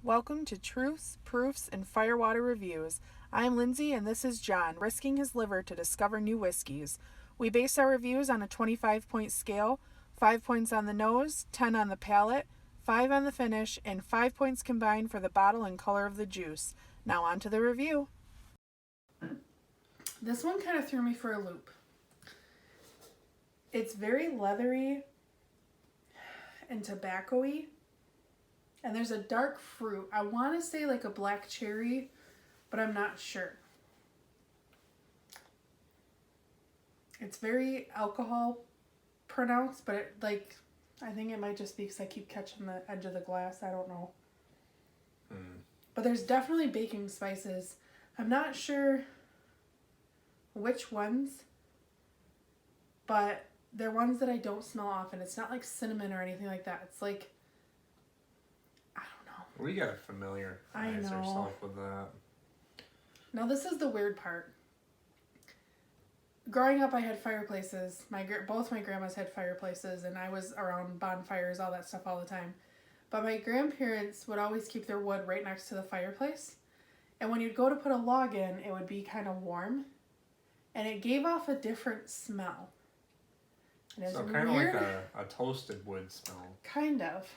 Welcome to Truths, Proofs, and Firewater Reviews. I'm Lindsey and this is John, risking his liver to discover new whiskeys. We base our reviews on a 25-point scale, 5 points on the nose, 10 on the palate, 5 on the finish, and 5 points combined for the bottle and color of the juice. Now on to the review. This one kind of threw me for a loop. It's very leathery and tobacco-y. And there's a dark fruit. I want to say like a black cherry, but I'm not sure. It's very alcohol pronounced, but I think it might just be because I keep catching the edge of the glass. I don't know. But there's definitely baking spices. I'm not sure which ones, but they're ones that I don't smell often. It's not like cinnamon or anything like that. It's like, We gotta familiarize ourselves with that. Now this is the weird part. Growing up, I had fireplaces. Both my grandmas had fireplaces, and I was around bonfires, all that stuff all the time. But my grandparents would always keep their wood right next to the fireplace. And when you'd go to put a log in, it would be kind of warm. And it gave off a different smell. So kind of like a toasted wood smell. Kind of.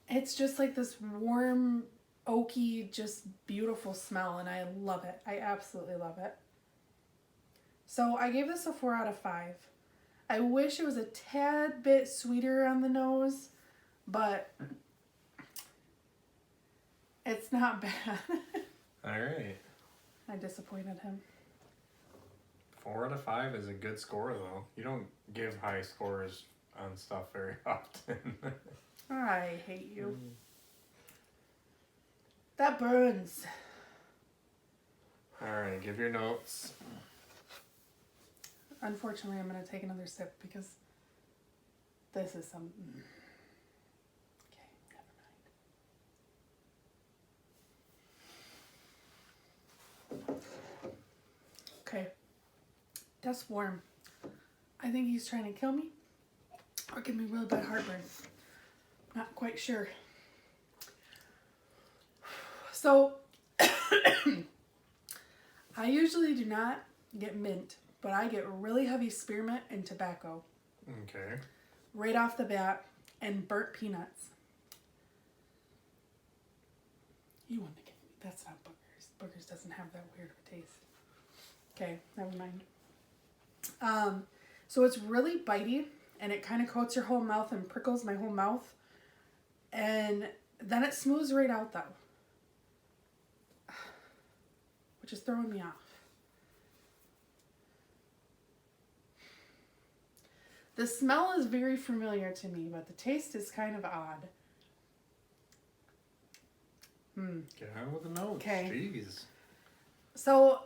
It's just like this warm, oaky, just beautiful smell, and I love it. I absolutely love it. So I gave this a 4 out of 5. I wish it was a tad bit sweeter on the nose, but it's not bad. All right. I disappointed him. 4 out of 5 is a good score, though. You don't give high scores on stuff very often. I hate you. That burns. Alright, give your notes. Unfortunately, I'm going to take another sip because this is some... Okay, never mind. Okay. That's warm. I think he's trying to kill me or give me really bad heartburn. Not quite sure. So, I usually do not get mint, but I get really heavy spearmint and tobacco. Okay. Right off the bat, and burnt peanuts. You want to get me? That's not boogers. Boogers doesn't have that weird of a taste. Okay, never mind. So it's really bitey, and it kind of coats your whole mouth and prickles my whole mouth. And then it smooths right out, though. Which is throwing me off. The smell is very familiar to me, but the taste is kind of odd. Get on with the notes. Okay. Jeez. So,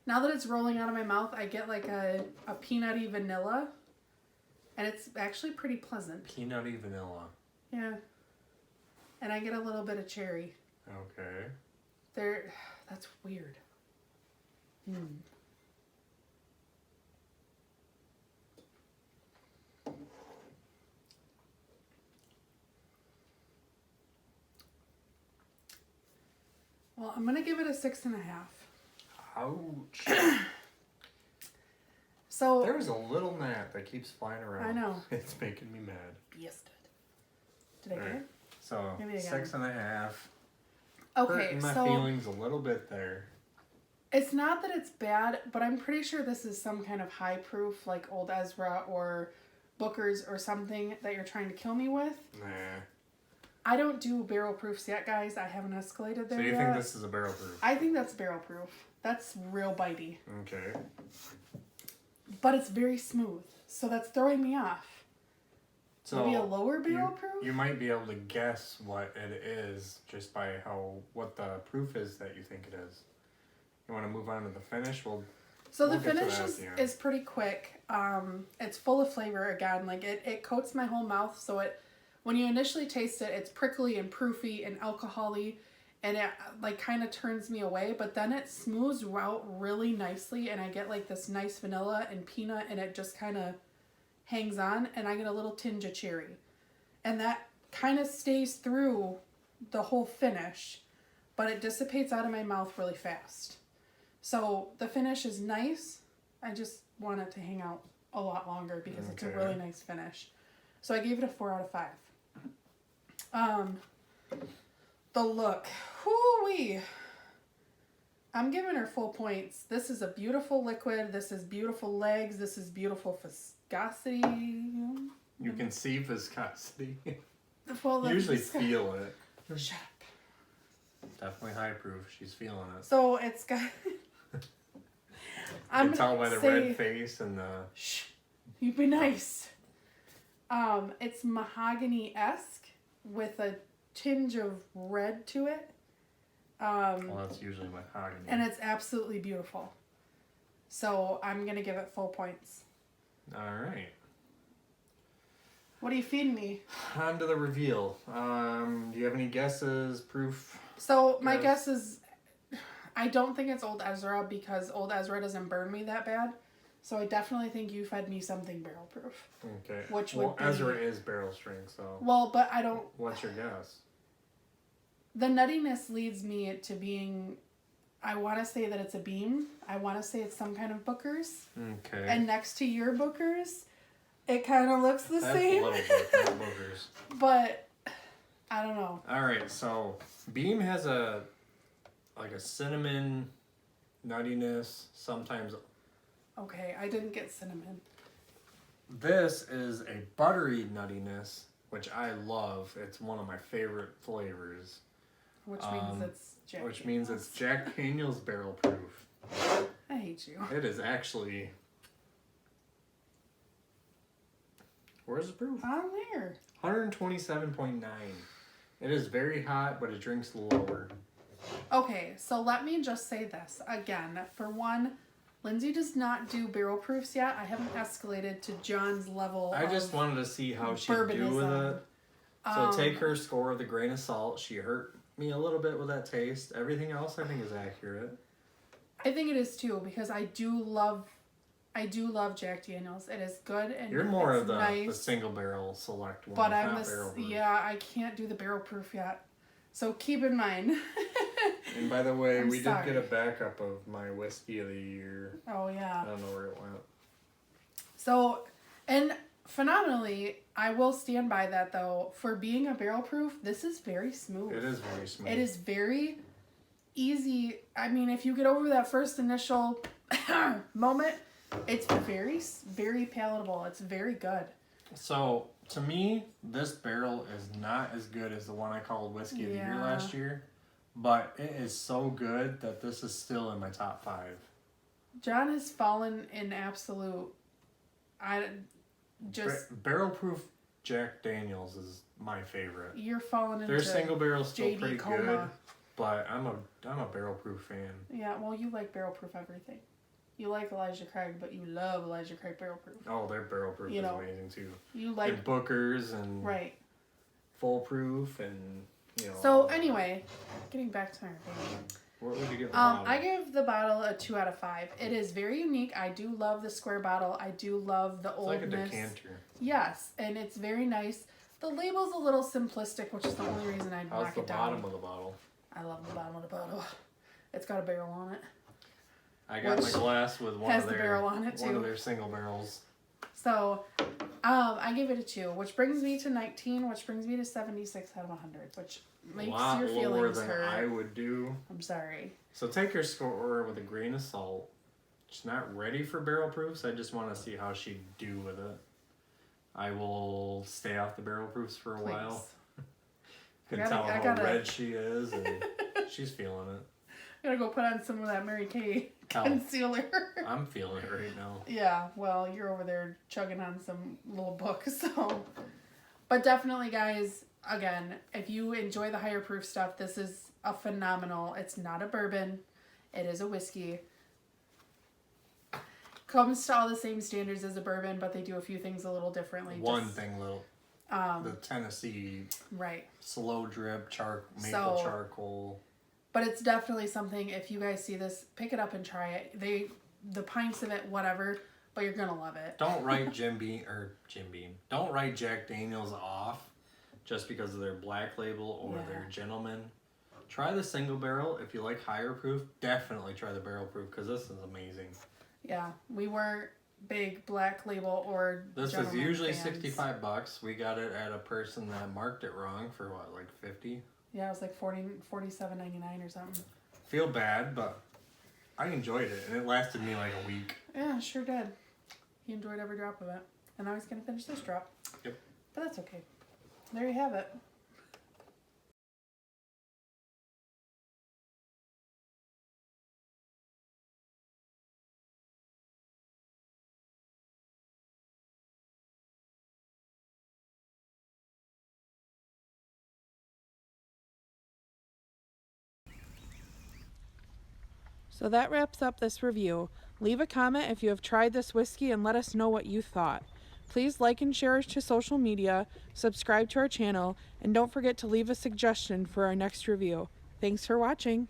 now that it's rolling out of my mouth, I get like a peanutty vanilla. And it's actually pretty pleasant. Peanutty vanilla. Yeah. And I get a little bit of cherry. Okay. That's weird. Well, I'm going to give it a 6.5. Ouch. So There's a little gnat that keeps flying around. I know. It's making me mad. Yes, did I get it? So, Maybe I got 6.5. Okay, Hurting my so feelings a little bit there. it's not that it's bad, but I'm pretty sure this is some kind of high proof, like Old Ezra or Booker's or something that you're trying to kill me with. Nah. I don't do barrel proofs yet, guys. I haven't escalated there So you yet. think this is a barrel proof? I think that's barrel proof. That's real bitey. Okay. But it's very smooth, so that's throwing me off. So Maybe a lower barrel proof? You might be able to guess what it is just by what the proof is that you think it is. You want to move on to the finish? So we'll the get to finish that, is pretty quick. It's full of flavor again. Like it coats my whole mouth, so when you initially taste it, it's prickly and proofy and alcohol-y, and it like kind of turns me away, but then it smooths out really nicely, and I get like this nice vanilla and peanut, and it just kind of hangs on, and I get a little tinge of cherry. And that kind of stays through the whole finish, but it dissipates out of my mouth really fast. So the finish is nice. I just want it to hang out a lot longer because it's a really nice finish. So I gave it a 4 out of 5. The look. Whoo-wee. I'm giving her full points. This is a beautiful liquid. This is beautiful legs. This is beautiful viscosity. You can see viscosity. Well, you usually feel it. Shut up. Definitely high proof. She's feeling it. So it's got... You can tell by the red face and the... Shh. You be nice. It's mahogany-esque with a tinge of red to it. Well, that's usually mahogany. And it's absolutely beautiful. So I'm going to give it full points. All right. What are you feeding me? On to the reveal. Do you have any guesses, proof? So my guess is, I don't think it's Old Ezra because Old Ezra doesn't burn me that bad. So I definitely think you fed me something barrel proof. Okay. Which would be... Ezra is barrel strength, so... Well, but I don't... What's your guess? The nuttiness leads me to being... I want to say that it's a beam. I want to say it's some kind of Booker's. Okay. And next to your Booker's, it kind of looks the same. That's a little bit not Booker's. But, I don't know. Alright, so Beam has a cinnamon nuttiness, sometimes... Okay, I didn't get cinnamon. This is a buttery nuttiness, which I love. It's one of my favorite flavors. Which means it's Jack Which means it's Jack Daniel's barrel proof. I hate you. It is actually... Where's the proof? On there. 127.9. It is very hot, but it drinks lower. Okay, so let me just say this. Again, for one, Lindsay does not do barrel proofs yet. I haven't escalated to John's level. I just wanted to see how she'd do with it. So take her score with a grain of salt. She hurt me a little bit with that taste. Everything else I think is accurate. I think it is too because I do love Jack Daniels. It is good and You're more it's of the nice, single barrel select one. but I'm not barrel proof. I can't do the barrel proof yet. So keep in mind. And by the way, we sorry. did get a backup of my whiskey of the year. Oh yeah. I don't know where it went. So, and phenomenally, I will stand by that though. For being a barrel proof, this is very smooth. It is very smooth. It is very easy. I mean, if you get over that first initial moment, it's very, very palatable. It's very good. So, to me, this barrel is not as good as the one I called Whiskey of the Year last year. But it is so good that this is still in my top 5. John has fallen in absolute... Barrel proof Jack Daniels is my favorite. You're falling into Their single barrel's still JD pretty coma. good, but I'm a barrel proof fan. Yeah, well, you like barrel proof everything. You like Elijah Craig, but you love Elijah Craig barrel proof. Oh, their barrel proof is amazing too. You like and Booker's and right, full proof and So anyway, getting back to my review. What would you give the bottle? I give the bottle a 2 out of 5. It is very unique. I do love the square bottle. I do love the oldness. It's like a decanter. Yes, and it's very nice. The label's a little simplistic, which is the only reason I'd knock it down. How's the bottom of the bottle? I love the bottom of the bottle. It's got a barrel on it. I got my glass with one of their single barrels. So, I give it a 2, which brings me to 19, which brings me to 76 out of 100, which makes your feelings than hurt. I would do. I'm sorry. So take your score with a grain of salt. She's not ready for barrel proofs. I just want to see how she'd do with it. I will stay off the barrel proofs for a while. You can tell how red she is, and she's feeling it. I gotta go put on some of that Mary Kay concealer. I'm feeling it right now. Yeah, well, you're over there chugging on some little book, so. But definitely, guys, again, if you enjoy the higher proof stuff, this is a phenomenal. It's not a bourbon. It is a whiskey. Comes to all the same standards as a bourbon, but they do a few things a little differently. The Tennessee right slow drip maple charcoal. But it's definitely something, if you guys see this, pick it up and try it. The pints of it, whatever, but you're gonna love it. Don't write Jim Beam. Don't write Jack Daniels off just because of their black label or Yeah. their gentleman. Try the single barrel. If you like higher proof, definitely try the barrel proof because this is amazing. Yeah, we weren't big black label or This is gentleman usually fans. $65. We got it at a person that marked it wrong for what, like 50? Yeah, it was like $47.99 or something. Feel bad, but I enjoyed it, and it lasted me like a week. Yeah, sure did. He enjoyed every drop of it. And now he's going to finish this drop. Yep. But that's okay. There you have it. So that wraps up this review. Leave a comment if you have tried this whiskey and let us know what you thought. Please like and share us to social media, subscribe to our channel, and don't forget to leave a suggestion for our next review. Thanks for watching.